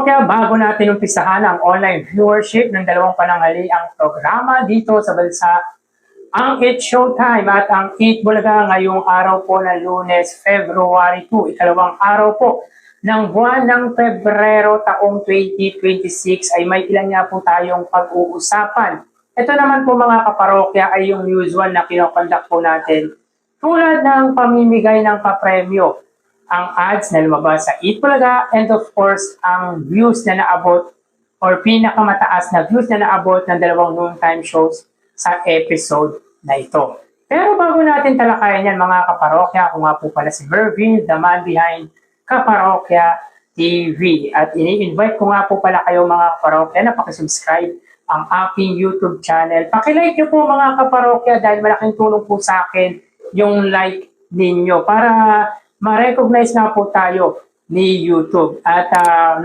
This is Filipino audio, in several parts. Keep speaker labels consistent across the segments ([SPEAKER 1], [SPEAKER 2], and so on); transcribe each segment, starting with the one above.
[SPEAKER 1] kaparokya, bago natin umpisahan ang online viewership ng dalawang pananghaliang programa dito sa bansa, ang Eat Showtime at ang Eat Bulaga ngayong araw po na Lunes, February 2, ikalawang araw po ng buwan ng Pebrero taong 2026 ay may ilan nga po tayong pag-uusapan. Ito naman po mga kaparokya ay yung usual na kinokondak po natin tulad ng pamimigay ng papremyo, ang ads na lumabas sa Eat Bulaga, and of course, ang views na naabot or pinakamataas na views na naabot ng dalawang noontime shows sa episode na ito. Pero bago natin talakayan yan mga kaparokya, ako nga po pala si Mervin, the man behind Kaparokya TV. At ini-invite ko nga po pala kayo mga kaparokya na pakisubscribe ang aking YouTube channel. Pakilike nyo po mga kaparokya dahil malaking tulong po sa akin yung like ninyo para ma-recognize na po tayo ni YouTube. At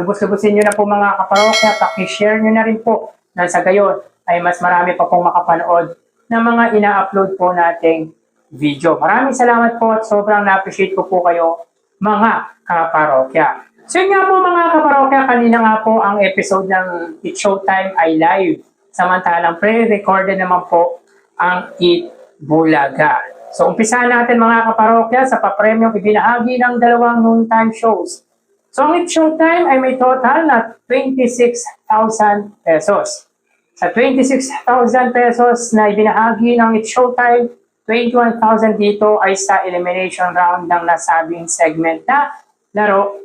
[SPEAKER 1] lubos-lubosin nyo na po mga kaparokya, pakishare nyo na rin po na sa gayon ay mas marami pa pong makapanood ng mga ina-upload po nating video. Maraming salamat po at sobrang na-appreciate ko po kayo mga kaparokya. So yun nga po mga kaparokya, kanina nga po ang episode ng Eat Showtime ay live. Samantalang pre-recorded naman po ang Eat Bulaga. So, umpisahan natin mga kaparokya sa papremyong ibinahagi ng dalawang noontime shows. So, ang Eat Showtime ay may total na 26,000 pesos. Sa 26,000 pesos na ibinahagi ng Eat Showtime, 21,000 dito ay sa elimination round ng nasabing segment na Laro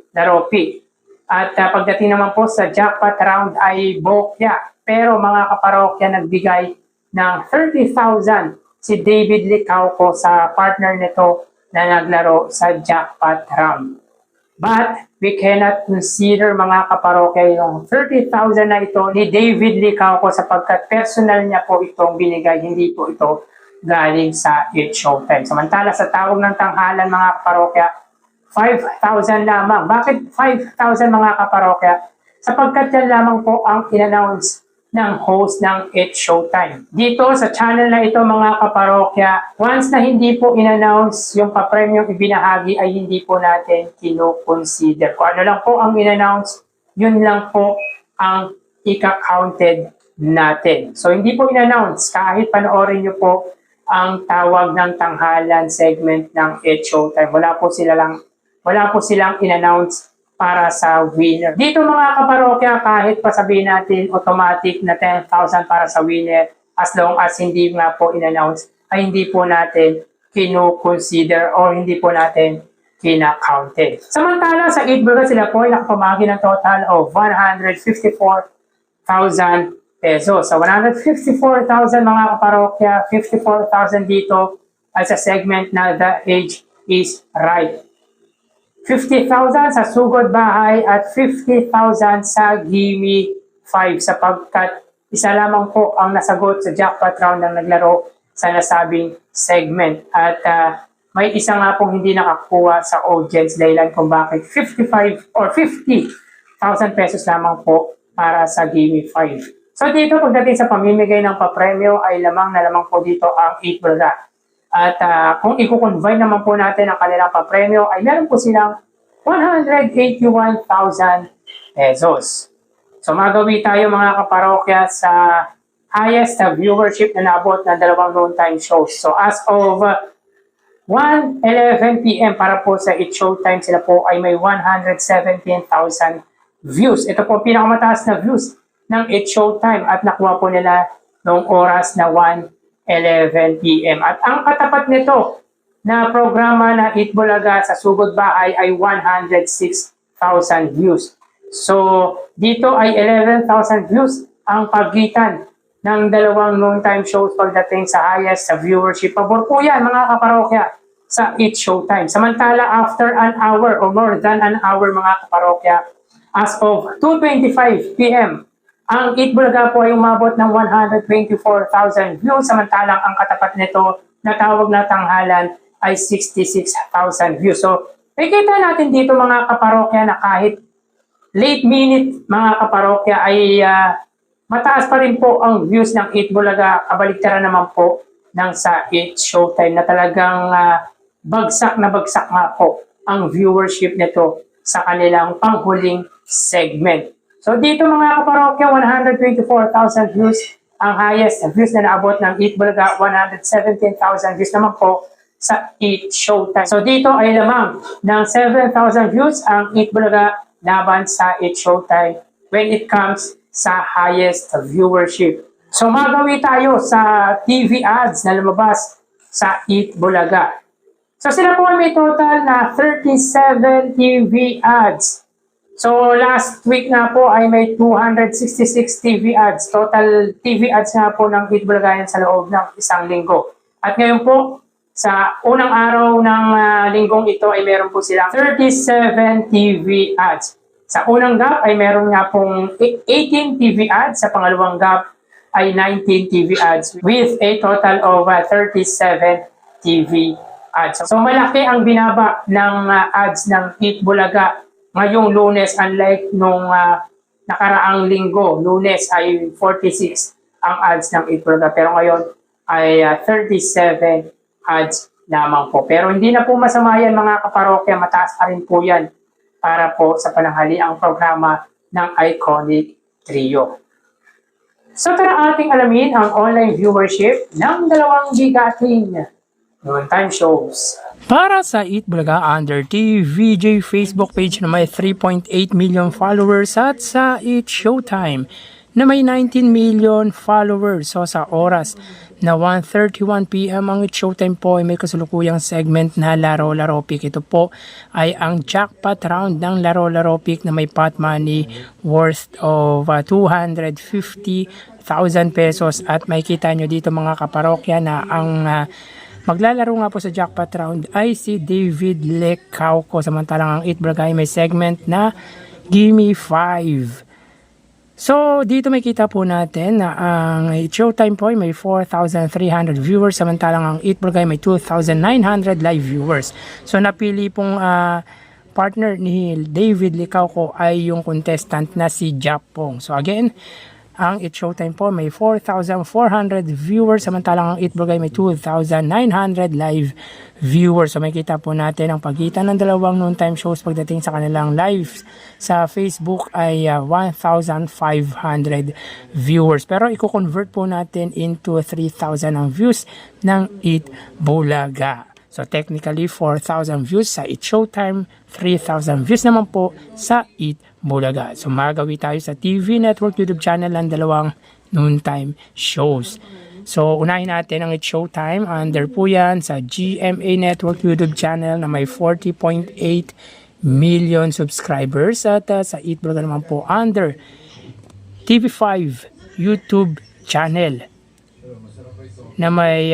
[SPEAKER 1] P. At pagdating naman po sa jackpot round ay bokya. Pero mga kaparokya nagbigay ng 30,000 si David Licauco sa partner nito na naglaro sa jackpot round. But we cannot consider mga kaparokya yung 30,000 na ito ni David Licauco sapagkat personal niya po itong binigay, hindi po ito galing sa Eat Showtime. Samantala sa tawag ng tanghalan mga kaparokya, 5,000 lamang. Bakit 5,000 mga kaparokya? Sapagkat yan lamang po ang in-announce ng host ng Eat Showtime. Dito sa channel na ito mga kaparokya, once na hindi po in-announce yung papremyong ibinahagi ay hindi po natin kino-consider. Kung ano lang po ang in-announce, yun lang po ang ika-counted natin. So hindi po in-announce, kahit panoorin nyo po ang tawag ng tanghalan segment ng Eat Showtime. Wala po silang in-announce para sa winner. Dito mga kaparokya, kahit pa sabihin natin automatic na 10,000 para sa winner, as long as hindi nga po in-announce, ay hindi po natin kino-consider or hindi po natin kina-counted. Samantala sa Eat Bulaga sila po ay nakapamagi ng total of 154,000 pesos. Sa 154,000 mga kaparokya, 54,000 dito ay sa segment na The Age is Right. 50,000 sa Sugod Bahay at 50,000 sa Gimme 5 sapagkat isa lamang po ang nasagot sa jackpot round ng naglaro sa nasabing segment. At may isa nga pong hindi nakakuha sa audience dahilan kung bakit 55 or 50,000 pesos lamang po para sa Gimme 5. So dito pagdating sa pamimigay ng papremyo ay lamang na lamang po dito ang Eat Bulaga. At kung i-convert naman po natin ang kanilang papremyo ay meron po silang 181,000 pesos. So magawi tayo mga kaparokya sa highest viewership na naabot ng dalawang noontime shows. So as of 1:11 PM para po sa Eat Showtime, sila po ay may 117,000 views. Ito po pinakamataas na views ng Eat Showtime at nakuha po nila noong oras na 1:11 PM. At ang katapat nito na programa na Eat Bulaga sa Sugod Bahay ay 106,000 views. So dito ay 11,000 views ang pagitan ng dalawang noontime shows pagdating sa highest sa viewership. Pabor po yan mga kaparokya sa Eat Showtime. Samantala after an hour or more than an hour mga kaparokya, as of 2:25 PM, ang Eat Bulaga po ay umabot ng 124,000 views, samantalang ang katapat nito na tawag na tanghalan ay 66,000 views. So, nakikita natin dito mga kaparokya na kahit late minute mga kaparokya ay mataas pa rin po ang views ng Eat Bulaga. Kabaligtaran naman po ng sa Eat Showtime na talagang bagsak na bagsak nga po ang viewership nito sa kanilang panghuling segment. So dito mga kaparokya, 124,000 views ang highest views na naabot ng Eat Bulaga, 117,000 views naman po sa Eat Showtime. So dito ay lamang ng 7,000 views ang Eat Bulaga laban sa Eat Showtime when it comes sa highest viewership. So magawi tayo sa TV ads na lumabas sa Eat Bulaga. So sila po ay may total na 37 TV ads. So last week nga po ay may 266 TV ads. Total TV ads nga po ng Eat Bulaga sa loob ng isang linggo. At ngayon po, sa unang araw ng linggong ito ay meron po silang 37 TV ads. Sa unang gap ay meron nga pong 18 TV ads. Sa pangalawang gap ay 19 TV ads with a total of 37 TV ads. So malaki ang binaba ng ads ng Eat Bulaga ngayong Lunes, unlike nung nakaraang linggo. Lunes ay 46 ang ads ng Eat Bulaga, pero ngayon ay 37 ads lamang po. Pero hindi na po masama yan mga kaparokya, mataas pa rin po yan para po sa pananghaliang programa ng Iconic Trio. So tara ating alamin ang online viewership ng dalawang bigating noontime shows.
[SPEAKER 2] Para sa Eat Bulaga under TVJ Facebook page na may 3.8 million followers at sa Eat Showtime na may 19 million followers. So sa oras na 1:31 PM ang Eat Showtime po ay may kasulukuyang segment na Laro-Laro Pick. Ito po ay ang jackpot round ng Laro-Laro Pick na may pot money worth of 250,000 pesos. At makikita nyo dito mga kaparokya na ang maglalaro nga po sa jackpot round ay si David Lecauco. Samantalang ang Eat Bulaga may segment na Gimme 5. So dito makita po natin na ang Eat Showtime po ay may 4,300 viewers. Samantalang ang Eat Bulaga may 2,900 live viewers. So napili pong partner ni David Lecauco ay yung contestant na si Japong. So again, ang Eat Showtime po may 4,400 viewers, samantalang ang Eat Bulaga may 2,900 live viewers. So makikita po natin ang pagitan ng dalawang noontime shows pagdating sa kanilang lives sa Facebook ay 1,500 viewers. Pero i-convert po natin into 3,000 ang views ng Eat Bulaga. So technically 4,000 views sa Eat Showtime, 3,000 views naman po sa Eat Bulaga. So magawi tayo sa TV Network YouTube channel ng dalawang noontime shows. So unahin natin ang Eat Showtime. Under po yan sa GMA Network YouTube channel na may 40.8 million subscribers. At sa Eat Bulaga naman po under TV5 YouTube channel na may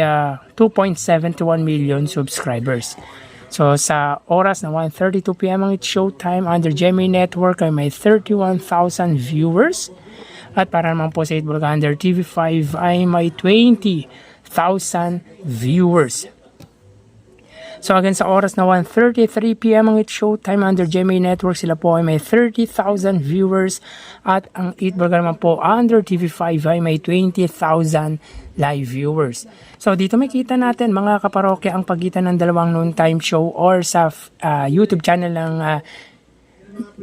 [SPEAKER 2] 2.71 million subscribers. So sa oras na 1:32 PM ang Eat Showtime under GMA Network ay may 31,000 viewers. At para naman po sa Eat Bulaga under TV5 ay may 20,000 viewers. So again sa oras na 1:33 PM ang Eat Showtime under GMA Network, sila po ay may 30,000 viewers. At ang Eat Bulaga naman po under TV5 ay may 20,000 live viewers. So dito makita natin mga kaparokya ang pagitan ng dalawang noontime show or sa YouTube channel ng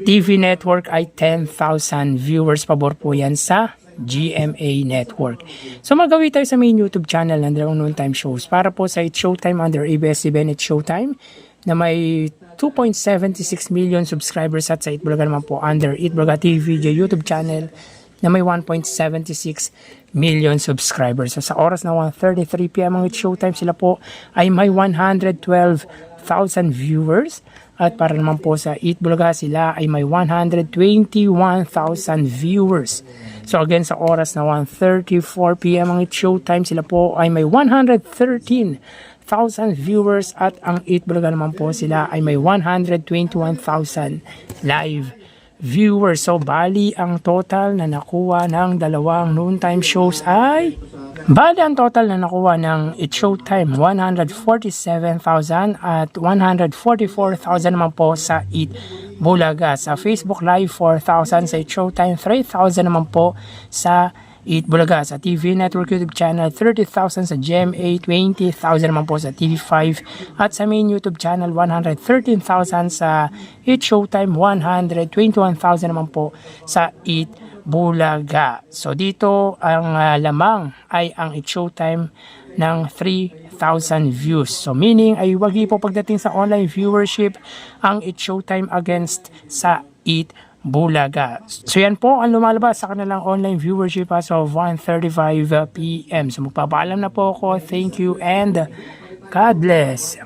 [SPEAKER 2] TV Network ay 10,000 viewers. Pabor po yan sa GMA Network. So magawi tayo sa main YouTube channel ng dalawang noontime shows para po sa Eat Showtime under ABS-CBN Eat Showtime na may 2.76 million subscribers at sa Eat Bulaga naman po under Eat Bulaga TVJ YouTube channel na may 1.76 million subscribers. So sa oras na 1:33 PM ang Eat Showtime, sila po ay may 112,000 viewers. At para naman po sa Eat Bulaga, sila ay may 121,000 viewers. So again, sa oras na 1:34 PM ang Eat Showtime, sila po ay may 113,000 viewers. At ang Eat Bulaga naman po, sila ay may 121,000 live viewers. So bali ang total na nakuha ng dalawang noontime shows ay ang total na nakuha ng Eat Showtime 147,000 at 144,000 naman po sa Eat Bulaga. Sa Facebook Live 4,000, sa Eat Showtime 3,000 naman po sa Eat Bulaga. Sa TV Network YouTube channel, 30,000 sa GMA, 20,000 naman po sa TV5. At sa main YouTube channel, 113,000 sa Eat Showtime, 121,000 naman po sa Eat Bulaga. So dito ang lamang ay ang Eat Showtime ng 3,000 views. So meaning ay wagi po pagdating sa online viewership ang Eat Showtime against sa Eat Bulaga. So yan po ang lumalabas sa kanilang online viewership as of 1:35 PM. So magpapaalam na po ako. Thank you and God bless.